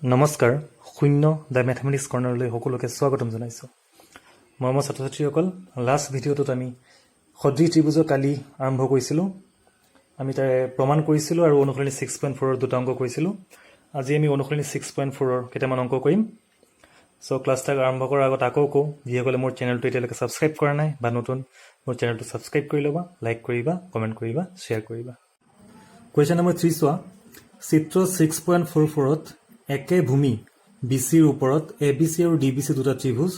নমস্কাৰ শূন্য the mathematics কৰ্ণাৰলৈ সকলোকে স্বাগতম জনাইছোঁ। মই মোৰ ছাত্ৰ ছাত্ৰীসকল লাষ্ট ভিডিঅ'টোত আমি সদৃশ ত্ৰিভুজৰ কালি আৰম্ভ কৰিছিলোঁ। আমি তাৰে প্ৰমাণ কৰিছিলোঁ আৰু অনুশীলনী 6.4ৰ দুটা অংক কৰিছিলোঁ। আজি আমি অনুশীলনী 6.4ৰ কেইটামান অংক কৰিম। চ' ক্লাছটাক আৰম্ভ কৰাৰ আগত আকৌ কওঁ, যিসকলে মোৰ চেনেলটো এতিয়ালৈকে ছাবস্ক্ৰাইব কৰা নাই বা নতুন, মোৰ চেনেলটো ছাবস্ক্ৰাইব কৰি ল'বা, লাইক কৰিবা, কমেণ্ট কৰিবা, শ্বেয়াৰ কৰিবা। কুৱেশ্যন নম্বৰ 3 চোৱা। চিত্ৰ 6.44ত একে ভূমি বি চিৰ ওপৰত এ বি চি আৰু ডি বি চি দুটা ত্ৰিভুজ,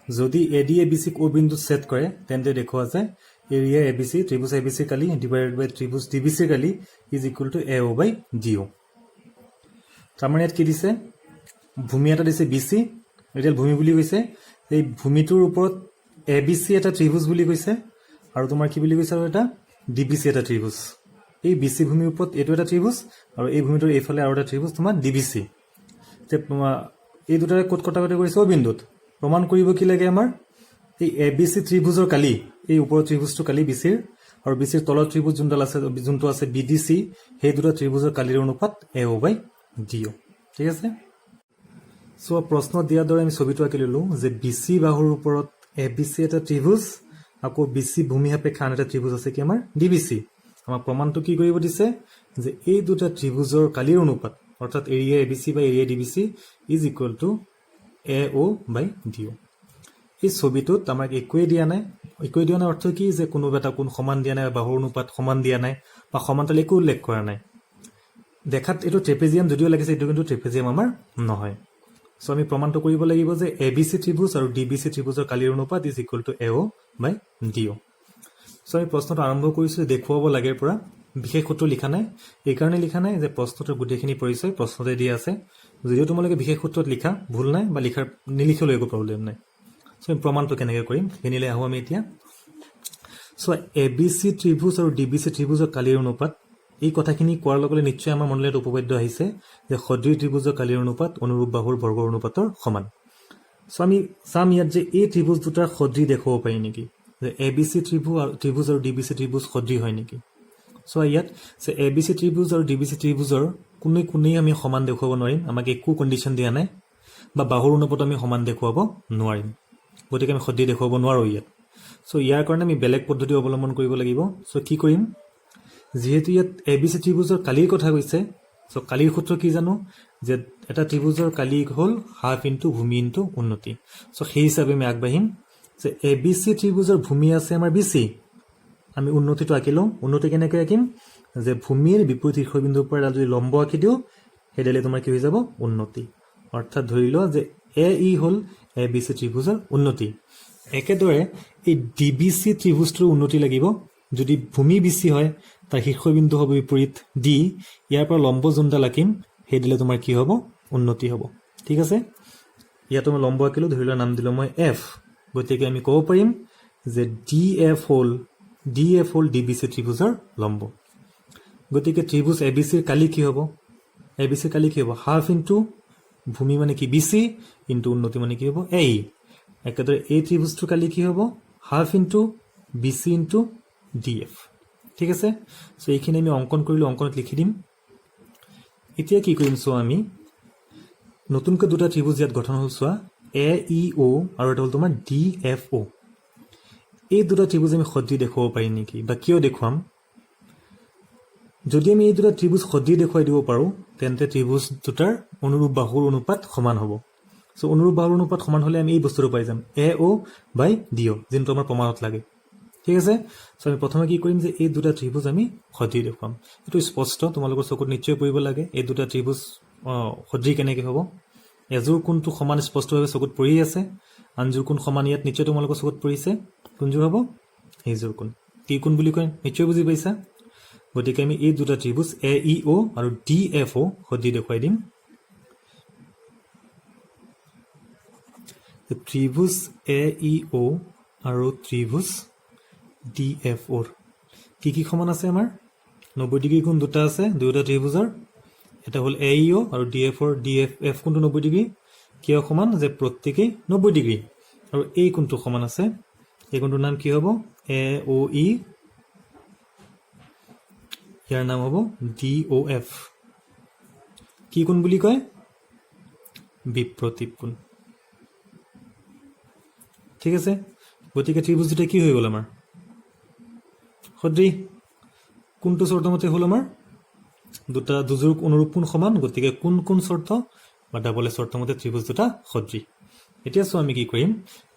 যদি এ ডি এ বি চিক অ বিন্দুত ছেদ কৰে তেন্তে দেখুওৱা যায় এৰিয়া এ বি চি ত্ৰিভুজ এ বি চি কালি ডিভাইডেড বাই ত্ৰিভুজ ডি বি চি কালি is equal to A O by D O. তাৰমানে ইয়াত কি দিছে, ভূমি এটা দিছে বি চি, এতিয়া ভূমি বুলি কৈছে, এই ভূমিটোৰ ওপৰত এ বি চি এটা ত্ৰিভুজ বুলি কৈছে আৰু তোমাৰ কি বুলি কৈছে, আৰু এটা ডি বি চি এটা ত্ৰিভুজ। এই বি চি ভূমিৰ ওপৰত এইটো এটা ত্ৰিভুজ আৰু এই ভূমিটোৰ এইফালে আৰু এটা ত্ৰিভুজ তোমাৰ ডি বি চি। এই দুটাৰে ক'ত কটাকটি কৰিছে অ বিন্দুত। প্ৰমাণ কৰিব কি লাগে আমাৰ, এই এ বি চি ত্ৰিভুজৰ কালি, এই ওপৰৰ ত্ৰিভুজটো কালি বি চিৰ আৰু বি চিৰ তলৰ ত্ৰিভুজ যোনটো আছে বি ডি চি, সেই দুটা ত্ৰিভুজৰ কালিৰ অনুপাত এ অ বাই ডি অ। ঠিক আছে। চ' প্ৰশ্ন দিয়াৰ দৰে আমি ছবিটো আঁকি ললো যে বি চি বাহুৰ ওপৰত এ বি চি এটা ত্ৰিভুজ, আকৌ বি চি ভূমি সাপেক্ষে আন এটা ত্ৰিভুজ আছে কি আমাৰ ডি বি চি। আমাৰ প্ৰমাণটো কি কৰিব দিছে যে এই দুটা ত্ৰিভুজৰ কালিৰ অনুপাত অৰ্থাৎ এৰিয়া এ বি চি বা area D B C is equal to A O by D O. এই ছবিটোত আমাক একোৱেই দিয়া নাই। একোৱেই দিয়া নাই অৰ্থ কি, যে কোনোবা এটা কোণ সমান দিয়া নাই, বাহুৰ অনুপাত সমান দিয়া নাই বা সমান্তৰাল একো উল্লেখ কৰা নাই। দেখাত এইটো ট্ৰেপেজিয়াম যদিও লাগিছে, এইটো কিন্তু ট্ৰেপেজিয়াম আমাৰ নহয়। চ' আমি প্ৰমাণটো কৰিব লাগিব যে এ বি চি ত্ৰিভুজ আৰু ডি বি চি ত্ৰিভুজৰ কালিৰ অনুপাত is equal to A O by D O. So' আমি প্ৰশ্নটো আৰম্ভ কৰিছোঁ দেখুৱাব লাগেৰ পৰা। বিশেষ সূত্ৰ লিখা নাই, এইকাৰণে লিখা নাই যে প্ৰশ্নটোৰ গোটেইখিনি পৰিচয় প্ৰশ্নতে দিয়া আছে। যদিও তোমালোকে বিশেষ সূত্ৰত লিখা ভুল নাই বা নিলিখিলেও একো প্ৰব্লেম নাই। চ' আমি প্ৰমাণটো কেনেকৈ কৰিম সেইনিলে আহোঁ আমি এতিয়া। চ' এ বি চি ত্ৰিভুজ আৰু ডি বি চি ত্ৰিভুজৰ কালিৰ অনুপাত, এই কথাখিনি কোৱাৰ লগে লগে নিশ্চয় আমাৰ মনলৈ এটা উপপাদ্য আহিছে যে সদৃশ ত্ৰিভুজৰ কালিৰ অনুপাত অনুৰূপ বাহুৰ বৰ্গৰ অনুপাতৰ সমান। চ' আমি চাম ইয়াত যে এই ত্ৰিভুজ দুটাৰ সদৃশ দেখুৱাব পাৰি নেকি, যে এ বি চি ত্ৰিভুজ আৰু ডি বি চি ত্ৰিভুজ সদৃশ হয় নেকি। চ' ইয়াত যে এ বি চি ত্ৰিভুজ আৰু ডি বি চি ত্ৰিভুজৰ কোনেই আমি সমান দেখুৱাব নোৱাৰিম, আমাক একো কণ্ডিশ্যন দিয়া নাই, বা বাহুৰ অনুপাত আমি সমান দেখুৱাব নোৱাৰিম, গতিকে আমি সদৃশ দেখুৱাব নোৱাৰোঁ ইয়াত। চ' ইয়াৰ কাৰণে আমি বেলেগ পদ্ধতি অৱলম্বন কৰিব লাগিব। চ' কি কৰিম, যিহেতু ইয়াত এ বি চি ত্ৰিভুজৰ কালিৰ কথা কৈছে, চ' কালিৰ সূত্ৰ কি জানো, যে এটা ত্ৰিভুজৰ কালি হ'ল হাফ ইনটু ভূমি ইনটু উন্নতি। চ' সেই হিচাপে আমি আগবাঢ়িম যে এ বি চি ত্ৰিভুজৰ ভূমি আছে আমাৰ বি চি, আমি উন্নতিটো আঁকি লওঁ। উন্নতি কেনেকৈ আঁকিম, যে ভূমিৰ বিপৰীত শীৰ্ষবিন্দুৰ পৰা এডাল যদি লম্ব আঁকি দিওঁ সেইডালে তোমাৰ কি হৈ যাব উন্নতি। অৰ্থাৎ ধৰি লোৱা যে এ ই হ'ল এ বি চি ত্ৰিভুজৰ উন্নতি। একেদৰে এই ডি বি চি ত্ৰিভুজটোৰ উন্নতি লাগিব। যদি ভূমি বি চি হয়, তাৰ শীৰ্ষবিন্দু হ'ব বিপৰীত ডি, ইয়াৰ পৰা লম্ব যোনডাল আঁকিম সেইডালে তোমাৰ কি হ'ব উন্নতি হ'ব। ঠিক আছে। ইয়াতো মই লম্ব আঁকিলোঁ, ধৰি লোৱা নাম দিলোঁ মই এফ। গতিকে আমি ক'ব পাৰিম যে ডি এফ হ'ল ডি বি চি ত্ৰিভুজৰ লম্ব। গতিকে ত্ৰিভুজ এ বি চিৰ কালি কি হ'ব, এ বি চিৰ কালি কি হ'ব, হাফ ইনটু ভূমি মানে কি বি চি ইনটু উন্নতি মানে কি হ'ব এ ই। একেদৰে এই ত্ৰিভুজটোৰ কালি কি হ'ব, half into B C into D F. ঠিক আছে। চ' এইখিনি আমি অংকন কৰিলোঁ, অংকনত লিখি দিম। এতিয়া কি কৰিম চোৱা, আমি নতুনকৈ দুটা ত্ৰিভুজ ইয়াত গঠন হ'ল চোৱা, এ ই অ' আৰু এটা হ'ল তোমাৰ ডি এফ অ'। এই দুটা ত্ৰিভুজ আমি সদৃশ দেখুৱাব পাৰিম নেকি, বা কিয় দেখুৱাম। যদি আমি এই দুটা ত্ৰিভুজ সদৃশ দেখুৱাই দিব পাৰোঁ তেন্তে ত্ৰিভুজ দুটাৰ অনুৰূপ বাহুৰ অনুপাত সমান হ'ব। চ' অনুৰূপ বাহুৰ অনুপাত সমান হ'লে আমি এই বস্তুটো পাই যাম, এ অ' বাই ডি অ', যোনটো আমাৰ প্ৰমাণত লাগে। ঠিক আছে। চ' আমি প্ৰথমে কি কৰিম যে এই দুটা ত্ৰিভুজ আমি সদৃশ দেখুৱাম। এইটো স্পষ্ট, তোমালোকৰ চকুত নিশ্চয় পৰিব লাগে এই দুটা ত্ৰিভুজ সদৃশ কেনেকৈ হ'ব। এযোৰ কোণটো সমান স্পষ্টভাৱে চকুত পৰি আছে, আনযোৰ কোণ সমান ইয়াত নিশ্চয় তোমালোকৰ চকুত পৰিছে। কোনযোৰ হ'ব, এইযোৰ কোণ। কি কোণ বুলি কয় নিশ্চয় বুজি পাইছা। গতিকে আমি এই দুটা ত্ৰিভুজ এ ই অ' আৰু ডি এফ অ' সদৃশ দেখুৱাই দিম। ত্ৰিভুজ এ ই অ' আৰু ত্ৰিভুজ ডি এফ অ'ৰ কি সমান আছে আমাৰ, 90 ডিগ্ৰী কোণ দুটা আছে দুয়োটা ত্ৰিভুজৰ। এটা হ'ল এ ই অ' আৰু ডি এফ কোণটো 90 ডিগ্ৰী। কিয় সমান, যে প্ৰত্যেকেই 90 ডিগ্ৰী। আৰু এই কোণটো সমান আছে, এই কোণটোৰ নাম কি হ'ব, এ অ' ই, ইয়াৰ নাম হ'ব ডি অ' এফ। কি কোণ বুলি কয়, বিপ্ৰতীপ কোণ ঠিক আছে গতিকে ত্ৰিভুজ দুটা কি হৈ গ'ল আমাৰ সদৃশ কোনটো চৰ্ত মতে হ'ল আমাৰ দুটা দুযোৰ অনুৰূপ কোণ সমান গতিকে কোন কোন চৰ্ত বা ডাবল চৰ্ত মতে ত্ৰিভুজ দুটা সদৃশ এতিয়া চোৱা আমি কি কৰিম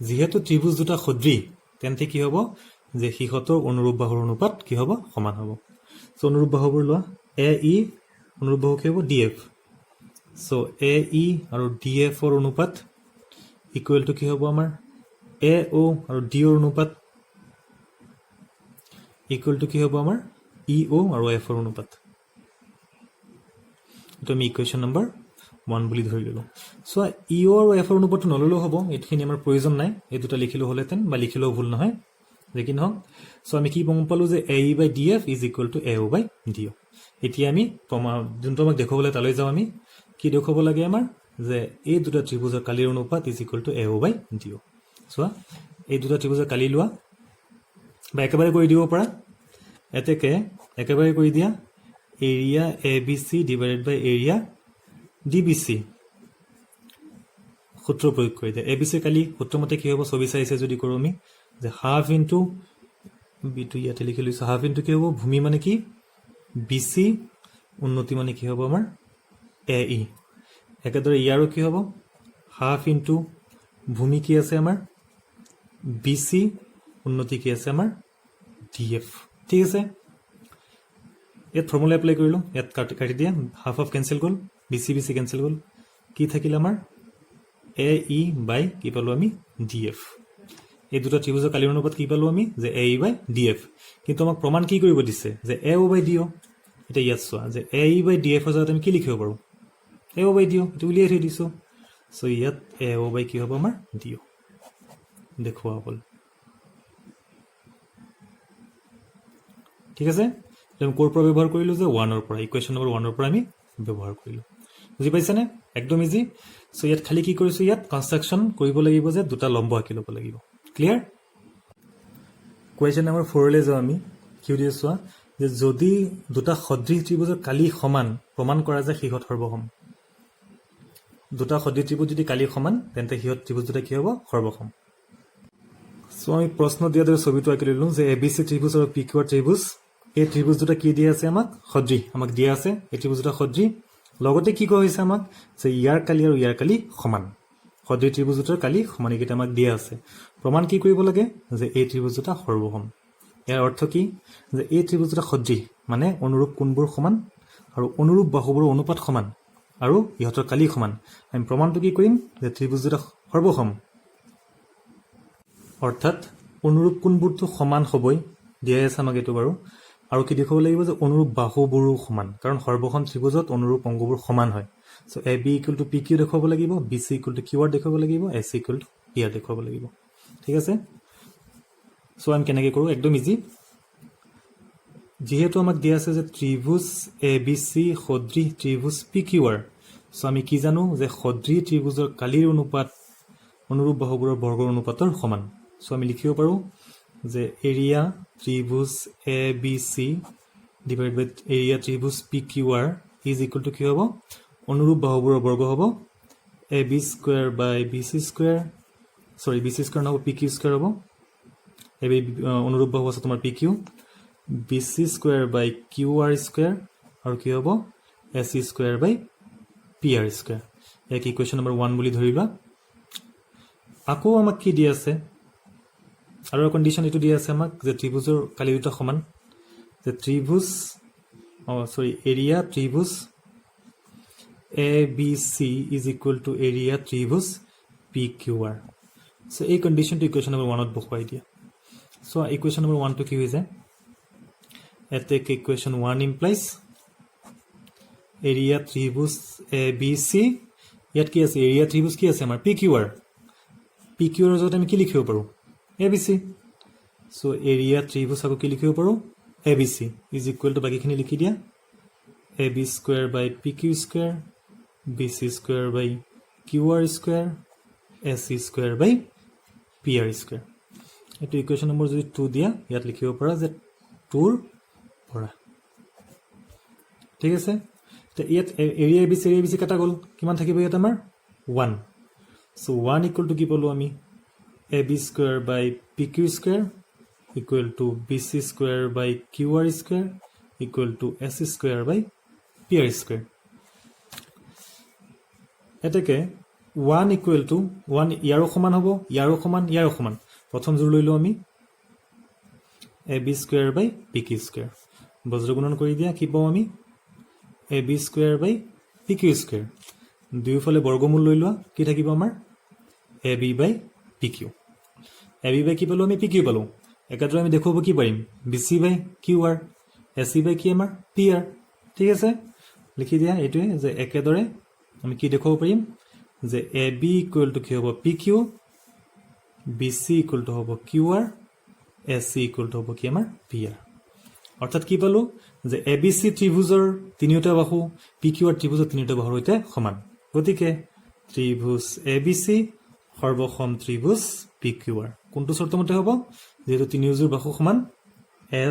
যিহেতু ত্ৰিভুজ দুটা সদৃশ তেন্তে কি হ'ব যে সিহঁতৰ অনুৰূপ বাহুৰ অনুপাত কি হ'ব সমান হ'ব সো অনুৰূপ বাহুবোৰ লোৱা এ ই অনুৰূপ বাহু কি হ'ব ডিএফ সো এ ই আৰু ডিএফ ৰ অনুপাত ইকুৱেল টু কি হ'ব আমাৰ এ অ আৰু ডি ৰ অনুপাত ইকুৱেল টু কি হ'ব আমাৰ ই অ আৰু এফ ৰ অনুপাত এইটো আমি ইকুৱেশ্যন নম্বৰ 1 বুলি ধৰি ললো সো ই অ আৰু এফ ৰ অনুপাতটো নললেও হ'ব এইখিনি আমাৰ প্ৰয়োজন নাই এই দুটা লিখিলো হলেতেন বা লিখিলেও ভুল নহয় যে কি নহওক সো আমি কি গম পালো যে এ E by DF is equal to A O by D O এতিয়া আমি যোনটো আমাক দেখুৱাবলৈ তালৈ যাওঁ আমি কি দেখুৱাব লাগে আমাৰ যে এই দুটা ত্ৰিভুজৰ কালিৰ অনুপাত is equal to A O by D O চোৱা এই দুটা ত্ৰিভুজৰ কালি লোৱা বা একেবাৰে কৰি দিব পাৰা এতেকে একেবাৰে কৰি দিয়া area A B C divided by area D B C সূত্ৰ প্ৰয়োগ কৰি দিয়া এ বি চি কালি সূত্ৰ মতে কি হ'ব ছবি চাইছে যদি কৰোঁ আমি যে হাফ ইনটু বিটো ইয়াতে লিখি লৈছোঁ হাফ ইনটু কি হ'ব ভূমি মানে কি বি চি উন্নতি মানে কি হ'ব আমাৰ এ ই একেদৰে ইয়াৰো কি হ'ব হাফ ইনটু ভূমি কি আছে আমাৰ বি চি উন্নতি কি আছে আমাৰ ডি এফ ঠিক আছে ইয়াত ফৰ্মুলা এপ্লাই কৰিলোঁ ইয়াত কাটি দিয়া হাফ হাফ কেঞ্চেল গ'ল বি চি কেঞ্চেল গ'ল কি থাকিল আমাৰ এ ই বাই কি পালোঁ আমি ডি এফ এই দুটা ত্ৰিভুজৰ কালিৰ অনুপাত কি পালোঁ আমি যে এ ই বাই ডি এফ কিন্তু আমাক প্ৰমাণ কি কৰিব দিছে যে এ অ বাই ডি অ এতিয়া ইয়াত চোৱা যে এ ই বাই ডি এফৰ জেগাত আমি কি লিখিব পাৰোঁ এ অ বাই ডি অ এইটো উলিয়াই থৈ দিছোঁ চ' ইয়াত এ অ বাই কি হ'ব আমাৰ ডি অ দেখুওৱা হ'ল ঠিক আছে আমি ক'ৰ পৰা ব্যৱহাৰ কৰিলোঁ যে 1ৰ পৰা ইকুৱেশ্যন নম্বৰ 1ৰ পৰা আমি ব্যৱহাৰ কৰিলোঁ বুজি পাইছেনে একদম ইজি চ' ইয়াত খালি কি কৰিছোঁ ইয়াত কনষ্ট্ৰাকশ্যন কৰিব লাগিব যে দুটা লম্ব আঁকি ল'ব লাগিব ক্লিয়াৰ কুৱেশ্যন নম্বৰ 4লৈ যাওঁ আমি কি সুধি চোৱা যে যদি দুটা সদৃশ ত্ৰিভুজৰ কালি সমান প্ৰমাণ কৰা যায় সিহঁত সৰ্বসম দুটা সদৃশ ত্ৰিভুজ যদি কালি সমান তেন্তে সিহঁত ত্ৰিভুজ দুটা কি হ'ব সৰ্বসম চ' আমি প্ৰশ্ন দিয়া দৰে ছবিটো আঁকি ল'লোঁ যে এ বি চি ত্ৰিভুজ আৰু পি কিউ আৰ ত্ৰিভুজ এই ত্ৰিভুজ দুটা কি দিয়া আছে আমাক সদৃশ আমাক দিয়া আছে এই ত্ৰিভুজ দুটা সদৃশ লগতে কি কোৱা হৈছে আমাক যে ইয়াৰ কালি আৰু ইয়াৰ কালি সমান সদৃশ ত্ৰিভুজ দুটাৰ কালি সমান এইকেইটা আমাক দিয়া আছে প্ৰমাণ কি কৰিব লাগে যে এই ত্ৰিভুজ দুটা সৰ্বসম ইয়াৰ অৰ্থ কি যে এই ত্ৰিভুজ দুটা সদৃশ মানে অনুৰূপ কোণবোৰ সমান আৰু অনুৰূপ বাহুবোৰৰ অনুপাত সমান আৰু ইহঁতৰ কালি সমান আমি প্ৰমাণটো কি কৰিম যে ত্ৰিভুজ দুটা সৰ্বসম অৰ্থাৎ অনুৰূপ কোণবোৰটো সমান হ'বই দিয়াই আছে আমাক এইটো বাৰু আৰু কি দেখুৱাব লাগিব যে অনুৰূপ বাহুবোৰো সমান কাৰণ সৰ্বসম ত্ৰিভুজত অনুৰূপ অংগবোৰ সমান হয় so' A B equal to P Q দেখুৱাব লাগিব B C equal to Q R দেখুৱাব লাগিব A C equal to P R দেখুৱাব লাগিব ঠিক আছে চ' আমি কেনেকৈ কৰোঁ একদম ইজি যিহেতু আমাক দিয়া আছে যে ত্ৰিভুজ এ বি চি সদৃশ ত্ৰিভুজ পি কিউ আৰ চ' আমি কি জানো যে সদৃশ ত্ৰিভুজৰ কালিৰ অনুপাত অনুৰূপ বাহুবোৰৰ বৰ্গৰ অনুপাতৰ সমান চ' আমি লিখিব পাৰোঁ যে এৰিয়া ত্ৰিভুজ A B C divide by area ত্ৰিভুজ P Q R is equal to কি হ'ব অনুৰূপ বাহুবোৰৰ বৰ্গ হ'ব A B square by B C square B C square নহ'ব পি কিউ স্কুৱেৰ হ'ব এ বি অনুৰূপ বাহু আছে তোমাৰ P Q B C square by Q R square আৰু কি হ'ব A C square by P R square ইয়াক ইকুৱেশ্যন নম্বৰ 1 বুলি ধৰি লোৱা আকৌ আমাক কি দিয়া আছে আৰু কণ্ডিশ্যন এইটো দিয়া আছে আমাক যে ত্ৰিভুজৰ কালি দুটা সমান যে ত্ৰিভুজ এৰিয়া ত্ৰিভুজ A B C is equal to area ত্ৰিভুজ পি কিউ আৰ চ' এই কণ্ডিশ্যনটো ইকুৱেশ্যন নম্বৰ 1ত বহুৱাই দিয়া চ' ইকুৱেশ্যন নম্বৰ 1টো কি হৈ যায় ইয়াতে ইকুৱেশ্যন 1 ইমপ্লাইজ এৰিয়া ত্ৰিভুজ এ বি চি ইয়াত কি আছে এৰিয়া ত্ৰিভুজ কি আছে আমাৰ পি কিউ আৰ জগত আমি কি লিখিব পাৰোঁ A B C so' area ত্ৰিভুজ আকৌ কি লিখিব পাৰোঁ A B C is equal to বাকীখিনি লিখি দিয়া A B square by P Q square B C square by Q R square A C square by P R square এইটো equation number যদি 2 দিয়া ইয়াত লিখিব পাৰা যে 2ৰ পৰা ঠিক আছে ইয়াত এৰিয়া এ বি চি কাটা গ'ল কিমান থাকিব ইয়াত আমাৰ 1 so 1 equal to কি পালো আমি ab square by pq square equal to bc square by qr square equal to s square by pr square এটাকে 1 equal to 1 ইয়াৰো সমান হ'ব ইয়াৰো সমান প্ৰথম জোৰ লৈ লও আমি ab square by pq square বজ্ৰগুণন কৰি দিয়া কি পাও আমি ab square by pq square দুইফালে বৰ্গমূল লৈ লোৱা কি থাকিব আমাৰ ab by pq ab by কি পালো আমি pq পালো একাদৰে আমি দেখুৱাব কি পাৰিম bc by qr ac by কি আমাৰ pr ঠিক আছে লিখি দিয়া এইটোৱে যে একাদৰে আমি কি দেখুৱাব পাৰিম যে ab equal to কি হ'ব pq bc equal to হ'ব qr ac equal to হ'ব কি আমাৰ pr অৰ্থাৎ কি পালো যে abc ত্ৰিভুজৰ তিনিটা বাহু pqr ত্ৰিভুজৰ তিনিটা বাহুৰ সৈতে সমান গতিকে ত্ৰিভুজ abc সৰ্বসম ত্ৰিভুজ pqr কোনটো শৰ্ত মতে হ'ব যেহেতু তিনিওজোৰ বাহু সমান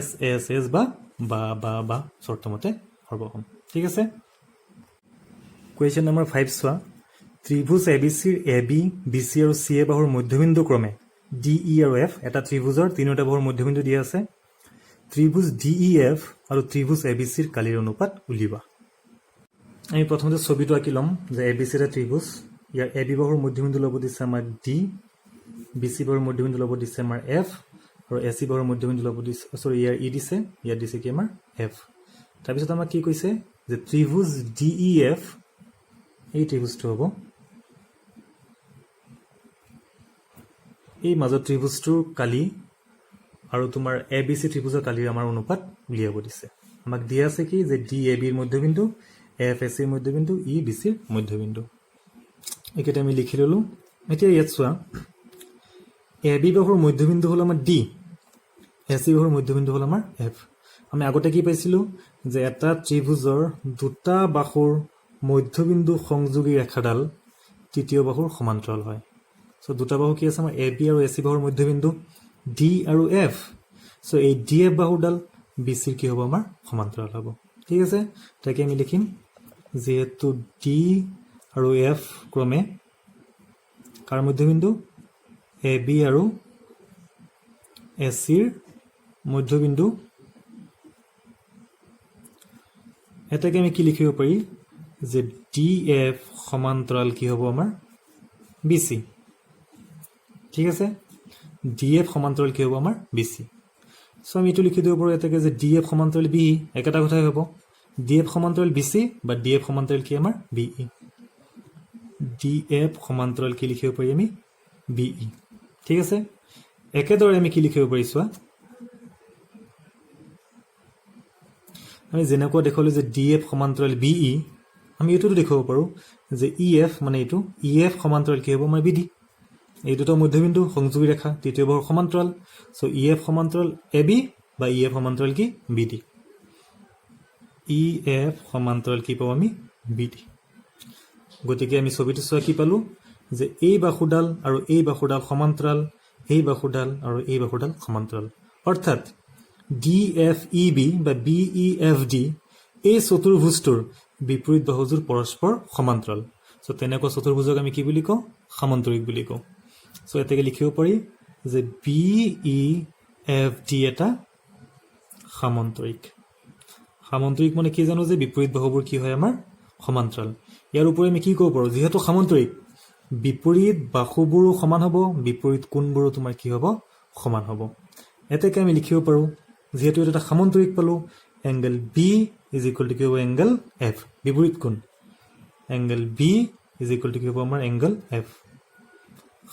s s s বা শৰ্ত মতে সৰ্বসম ঠিক আছে কুৱেশ্যন নম্বৰ 5 চোৱা ত্ৰিভুজ abc ৰ ab bc আৰু ca বাহুৰ মধ্যবিন্দু ক্ৰমে de আৰু f এটা ত্ৰিভুজৰ তিনিটা বাহুৰ মধ্যবিন্দু দিয়া আছে ত্ৰিভুজ DEF আৰু ত্ৰিভুজ ABC ৰ কালিৰ অনুপাত উলিওৱা আমি প্ৰথমতে ছবিটো আঁকি লম যে ABC এটা ত্ৰিভুজ ইয়াৰ AB বাহুৰ মধ্যবিন্দু ল'ব দিছে আমাৰ D BC বাহুৰ মধ্যবিন্দু ল'ব দিছে আমাৰ F আৰু AC বাহুৰ মধ্যবিন্দু ল'ব দিছে সৰি ইয়াৰ E দিছে ইয়াৰ দিছে কি আমাৰ F তাৰপিছত আমাৰ কি কৈছে যে ত্ৰিভুজ DEF এই ত্ৰিভুজটো হ'ব এই মাজৰ ত্ৰিভুজটোৰ কালি আৰু তোমাৰ ABC ত্ৰিভুজৰ কালিৰ আমাৰ অনুপাত উলিয়াব দিছে আমাক দিয়া আছে কি যে DAB ৰ মধ্যবিন্দু FAC ৰ মধ্যবিন্দু EBC ৰ মধ্যবিন্দু একেটা আমি লিখি ললো এতিয়া ইয়াত চোৱা AB বাহুৰ মধ্যবিন্দু হ'ল আমাৰ D AC বাহুৰ মধ্যবিন্দু হ'ল আমাৰ F আমি আগতে কি পাইছিলো যে এটা ত্ৰিভুজৰ দুটা বাহুৰ মধ্যবিন্দু সংযোগী ৰেখাডাল তৃতীয় বাহুৰ সমান্তৰাল হয় সো দুটা বাহু কি আছে আমাৰ AB আৰু AC বাহুৰ মধ্যবিন্দু D আৰু F সো এই DF বাহুডাল BC ৰ কি হ'ব আমাৰ সমান্তৰাল হ'ব ঠিক আছে তাকে আমি লিখিম যেহেতু D আৰু F ক্ৰমে কাৰ মধ্যবিন্দু AB আৰু AC ৰ মধ্যবিন্দু এটাকে আমি কি লিখিব পাৰি যে DF সমান্তৰাল কি হ'ব আমাৰ BC ঠিক আছে DF সমান্তৰাল কি হ'ব আমাৰ BC সো আমি এটো লিখি দিব পাৰো এটাকে যে DF সমান্তৰাল BE একেটা কথাই হ'ব DF সমান্তৰাল BC বা DF সমান্তৰাল কি আমাৰ BE DF সমান্তৰাল কি লিখিব পাৰি আমি BE ঠিক আছে একেদৰে আমি কি লিখিব পাৰিছো আমি যেনেকুৱা দেখালো যে DF সমান্তৰাল BE আমি এটোটো দেখাব পাৰো যে EF মানে এটো EF সমান্তৰাল কি হ'ব আমাৰ BD এই দুটো মধ্যবিন্দু সংযোগী ৰেখা তৃতীয় বাহুৰ সমান্তৰাল সো EF সমান্তৰাল AB বা EF সমান্তৰাল কি BD EF সমান্তৰাল কি পাও আমি BD গতিকে আমি ছবিটো চোৱা কি পালো যে এই বাহুডাল আৰু এই বাহুডাল সমান্তৰাল এই বাহুডাল আৰু এই বাহুডাল সমান্তৰাল অৰ্থাৎ DFEB বা BEFD এই চতুৰ্ভুজটোৰ বিপৰীত বাহুজোৰ পৰস্পৰ সমান্তৰাল সো তেনেকুৱা চতুৰ্ভুজক আমি কি বুলি কওঁ সমান্তৰিক বুলি কওঁ সো এতেকে লিখিব পাৰি যে BEFD এটা সমান্তৰিক সমান্তৰিক মানে কি জানো যে বিপৰীত বাহুবোৰ কি হয় আমাৰ সমান্তৰাল ইয়াৰ উপৰি আমি কি ক'ব পাৰো যেহেতু সমান্তৰিক বিপৰীত বাহুবোৰো সমান হ'ব বিপৰীত কোণবোৰো তোমাৰ কি হ'ব সমান হ'ব এতেকে আমি লিখিব পাৰো যেহেতু এটা সমান্তৰিক পালো angle B is equal to কি হ'ব এংগল F বিপৰীত কোণ angle B is equal to কি হ'ব আমাৰ এংগল F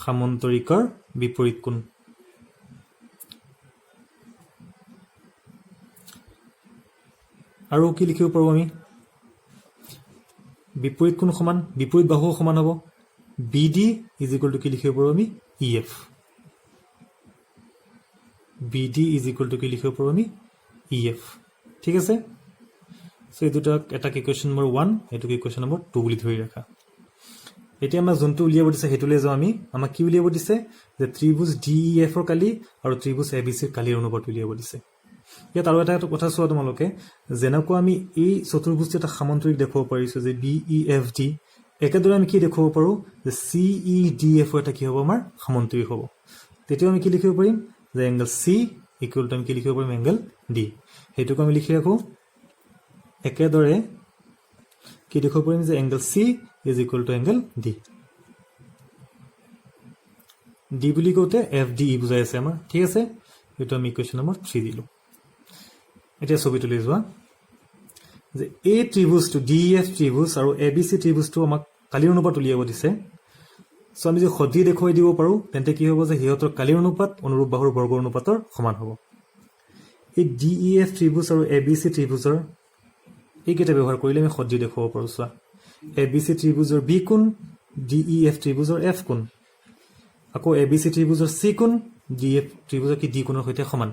সমান্তৰিকৰ বিপৰীত কোণ আৰু কি লিখিব পাৰো আমি বিপৰীত কোণ সমান বিপৰীত বাহু সমান হ'ব BD is equal to কি লিখিব পাৰো আমি EF BD is equal to কি লিখিব পাৰো আমি EF ঠিক আছে সো এই দুটা এটা কি কোৱেশ্চন নম্বৰ 1 এটো কি কোৱেশ্চন নম্বৰ 2 বুলি ধৰি ৰাখা এতিয়া আমাৰ যোনটো উলিয়াব দিছে হেতুলে যাও আমি আমাক কি উলিয়াব দিছে যে ত্ৰিভুজ DEF ৰ কালি আৰু ত্ৰিভুজ ABC ৰ কালিৰ অনুপাত উলিয়াব দিছে ইয়াত আৰু এটা কথা চোৱা তোমালোকে যেনেকৈ আমি এই চতুৰ্ভুজটো এটা সমান্তৰিক দেখাব পাৰিছো যে BEFD একেদৰে আমি কি দেখুৱাব পাৰোঁ যে চি ই ডি এফ এটা কি হ'ব আমাৰ সমান্তৰিক হ'ব তেতিয়াও আমি কি লিখিব পাৰিম যে এংগল চি ইকুৱেল টু আমি কি লিখিব পাৰিম এংগল ডি সেইটোকে আমি লিখি ৰাখোঁ একেদৰে কি দেখুৱাব পাৰিম যে angle C is equal two angle D D বুলি কওঁতে এফ ডি ই বুজাই আছে আমাৰ ঠিক আছে এইটো আমি ইকুৱেশ্যন নম্বৰ 3 দিলোঁ এতিয়া ছবিটো লৈ যোৱা যে এই ত্ৰিভুজটো ডি এফ ত্ৰিভুজ আৰু এ বি চি ত্ৰিভুজটো আমাক কালিৰ অনুপাত উলিয়াব দিছে চ' আমি যদি সদৃ দেখুৱাই দিব পাৰোঁ তেন্তে কি হ'ব যে সিহঁতৰ কালিৰ অনুপাত অনুৰূপ বাহুৰ বৰ্গ অনুপাতৰ সমান হ'ব এই ডি ই এফ ত্ৰিভুজ আৰু এ বি চি ত্ৰিভুজৰ এইকেইটা ব্যৱহাৰ কৰিলে আমি সদৃ দেখুৱাব পাৰোঁ চোৱা এ বি চি ত্ৰিভুজৰ বি কোণ ডি ই এফ ত্ৰিভুজৰ এফ কোণ আকৌ এ বি চি ত্ৰিভুজৰ চি কোণ ডি এফ ত্ৰিভুজৰ কি ডি কোণৰ সৈতে সমান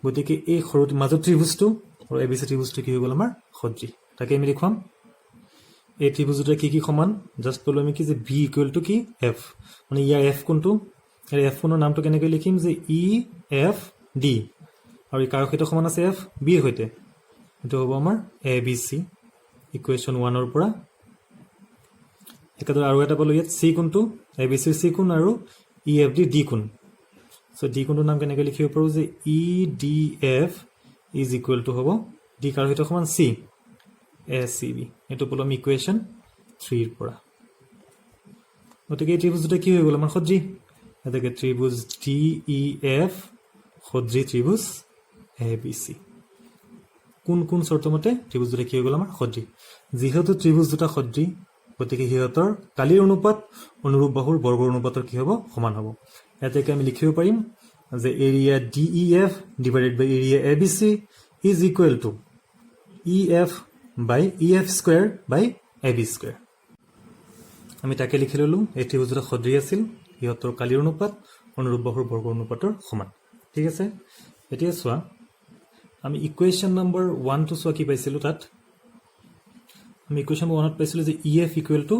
গতিকে এই সৰু মাজৰ ত্ৰিভুজটো আৰু এ বি চি ত্ৰিভুজটো কি হৈ গ'ল আমাৰ সদৃ তাকে আমি দেখুৱাম এই ত্ৰিভুজটোৱে কি সমান জাষ্ট ক'লো আমি কি যে বি ইকুৱেল টু কি এফ মানে ইয়াৰ এফ কোণটো এই এফ কোণৰ নামটো কেনেকৈ লিখিম যে ই এফ ডি আৰু ই কাৰ সৈতে সমান আছে এফ বিৰ সৈতে এইটো হ'ব আমাৰ এ বি চি ইকুৱেশ্যন 1ৰ পৰা একেদৰে আৰু এটা পালোঁ ইয়াত চি কোণটো এ বি চিৰ চি কোণ আৰু ই এফ ডি ডি কোণ চ' ডি কোণটোৰ নাম কেনেকৈ লিখিব পাৰোঁ যে E D F is equal two হ'ব ডি কাৰ সৈতে সমান চি এ চি বি এইটো পালোঁ আমি ইকুৱেশ্যন 3ৰ পৰা গতিকে এই ত্ৰিভুজটোতে কি হৈ গ'ল আমাৰ সদৃ গতিকে ত্ৰিভুজ D E F সদৃ ত্ৰিভুজ A B C কোন চৰ্তৰ মতে ত্ৰিভুজ দুটা কি হৈ গ'ল আমাৰ সদৃ যিহেতু ত্ৰিভুজ দুটা সদৃ গতিকে সিহঁতৰ কালিৰ অনুপাত অনুৰূপ বাহুৰ বৰ্গৰ অনুপাতৰ কি হ'ব সমান হ'ব ইয়াতে আমি লিখিব পাৰিম যে area D E F divided by area A B C is equal to E F by E F square by A B square আমি তাকে লিখি ল'লোঁ এই ত্ৰিভুজ দুটা সদৃ আছিল সিহঁতৰ কালিৰ অনুপাত অনুৰূপ বাহুৰ বৰ্গৰ অনুপাতৰ সমান ঠিক আছে এতিয়া চোৱা আমি ইকুৱেশ্যন নম্বৰ 1টো চোৱা কি পাইছিলোঁ তাত আমি ইকুৱেশ্যন 1ত পাইছিলোঁ যে ই এফ ইকুৱেল টু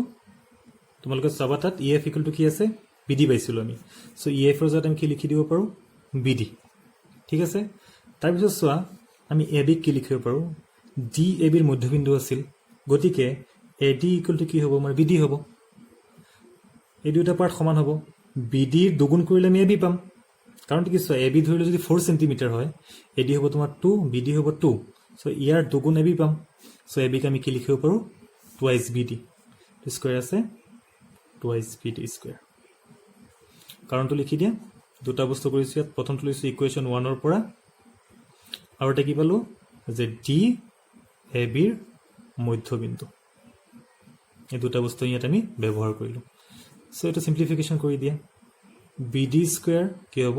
তোমালোকে চাবা তাত ই এফ ইকুৱেল টু কি আছে বি ডি পাইছিলোঁ আমি চ' ই এফৰ জেগাত আমি কি লিখি দিব পাৰোঁ বি ডি ঠিক আছে তাৰপিছত চোৱা আমি এ বিক কি লিখিব পাৰোঁ ডি এ বিৰ মধ্যবিন্দু আছিল গতিকে এ ডি ইকুৱেল টু কি হ'ব আমাৰ বি ডি হ'ব এই দুটা পাৰ্ট সমান হ'ব বি ডিৰ দুগুণ কৰিলে আমি এ বি পাম কাৰণটো কি চোৱা এ বি ধৰিলে যদি 4 চেণ্টিমিটাৰ হয় এ ডি হ'ব তোমাৰ 2 বি ডি হ'ব 2 চ' ইয়াৰ দুগুণ এ বি পাম চ' এ বিক আমি কি লিখিব পাৰোঁ টুৱাইচ বি ডি স্কুৱেৰ আছে টুৱাইচ বি ডি স্কুৱেৰ কাৰণটো লিখি দিয়া দুটা বস্তু কৰিছোঁ ইয়াত প্ৰথমটো লৈছোঁ ইকুৱেশ্যন 1ৰ পৰা আৰু এটা কি পালোঁ যে ডি এ বিৰ মধ্যবিন্দু এই দুটা বস্তু ইয়াত আমি ব্যৱহাৰ কৰিলোঁ চ' এইটো চিম্প্লিফিকেশ্যন কৰি দিয়া বি ডি স্কুৱেৰ কি হ'ব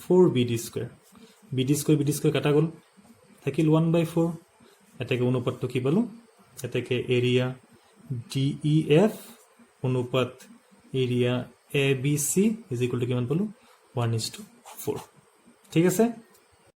4 B D square B D square কাটা গ'ল থাকিল 1/4 এটাকে অনুপাতটো কি পালোঁ এটাকে এৰিয়া ডি ই এফ অনুপাত area A B C is equal to কিমান পালোঁ 1:4 ঠিক আছে